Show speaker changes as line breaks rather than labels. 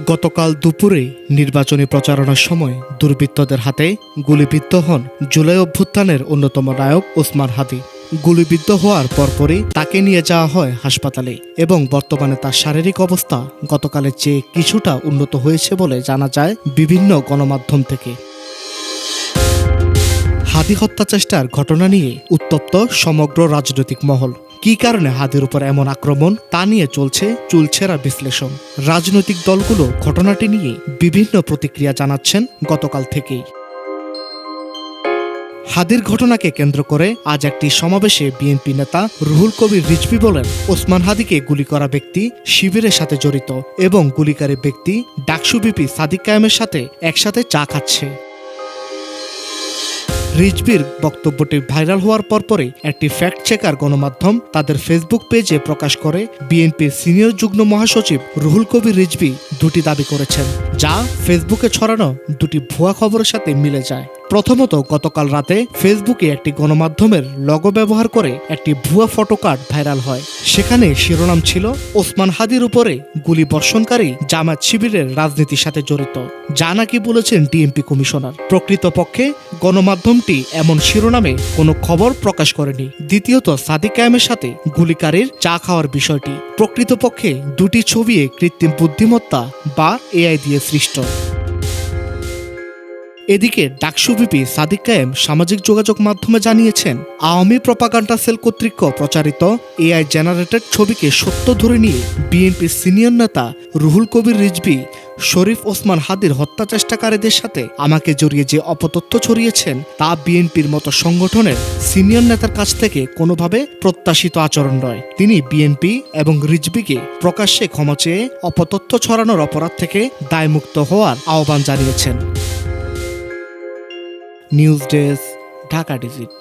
গতকাল দুপুরে নির্বাচনী প্রচারণার সময় দুর্বৃত্তদের হাতে গুলিবিদ্ধ হন জুলাই অভ্যুত্থানের অন্যতম নায়ক ওসমান হাদি। গুলিবিদ্ধ হওয়ার পরপরই তাকে নিয়ে যাওয়া হয় হাসপাতালে এবং বর্তমানে তার শারীরিক অবস্থা গতকালের চেয়ে কিছুটা উন্নত হয়েছে বলে জানা যায় বিভিন্ন গণমাধ্যম থেকে। হাদি হত্যা চেষ্টার ঘটনা নিয়ে উত্তপ্ত সমগ্র রাজনৈতিক মহল। কী কারণে হাদির উপর এমন আক্রমণ তা নিয়ে চলছে চুলছেরা বিশ্লেষণ। রাজনৈতিক দলগুলো ঘটনাটি নিয়ে বিভিন্ন প্রতিক্রিয়া জানাচ্ছেন গতকাল থেকেই। হাদির ঘটনাকে কেন্দ্র করে আজ একটি সমাবেশে বিএনপি নেতা রুহুল কবির রিজভী বলেন, ওসমান হাদিকে গুলি করা ব্যক্তি শিবিরের সাথে জড়িত এবং গুলিকারী ব্যক্তি ডাকসু ভিপি সাদিক কায়েমের সাথে একসাথে চা খাচ্ছে। রিজভীর বক্তব্যটি ভাইরাল হওয়ার পরপরই একটি ফ্যাক্ট চেকার গণমাধ্যম তাদের ফেসবুক পেজে প্রকাশ করে বিএনপির সিনিয়র যুগ্ম মহাসচিব রুহুল কবির রিজভী দুটি দাবি করেছেন, যা ফেসবুকে ছড়ানো দুটি ভুয়া খবরের সাথে মিলে যায়। প্রথমত, গতকাল রাতে ফেসবুকে একটি গণমাধ্যমের লগো ব্যবহার করে একটি ভুয়া ফটোকার্ড ভাইরাল হয়। সেখানে শিরোনাম ছিল, ওসমান হাদির উপরে গুলি বর্ষণকারী জামায়াত শিবিরের রাজনীতির সাথে জড়িত, যা নাকি বলেছেন ডিএমপি কমিশনার। প্রকৃতপক্ষে গণমাধ্যমটি এমন শিরোনামে কোনো খবর প্রকাশ করেনি। দ্বিতীয়ত, সাদিক কায়েমের সাথে গুলিকারীর চা খাওয়ার বিষয়টি প্রকৃতপক্ষে দুটি ছবি কৃত্রিম বুদ্ধিমত্তা বা এআই দিয়ে সৃষ্ট। এদিকে ডাকসু ভিপি সাদিক কায়েম সামাজিক যোগাযোগ মাধ্যমে জানিয়েছেন, আওয়ামী প্রপাগান্ডা সেল কর্তৃক প্রচারিত এআই জেনারেটেড ছবিকে সত্য ধরে নিয়ে বিএনপির সিনিয়র নেতা রুহুল কবির রিজভী শরীফ ওসমান হাদির হত্যা চেষ্টাকারীদের সাথে আমাকে জড়িয়ে যে অপতথ্য ছড়িয়েছেন তা বিএনপির মতো সংগঠনের সিনিয়র নেতার কাছ থেকে কোনোভাবে প্রত্যাশিত আচরণ নয়। তিনি বিএনপি এবং রিজভীকে প্রকাশ্যে ক্ষমা চেয়ে অপতথ্য ছড়ানোর অপরাধ থেকে দায়মুক্ত হওয়ার আহ্বান জানিয়েছেন। News desk, Dhaka digit.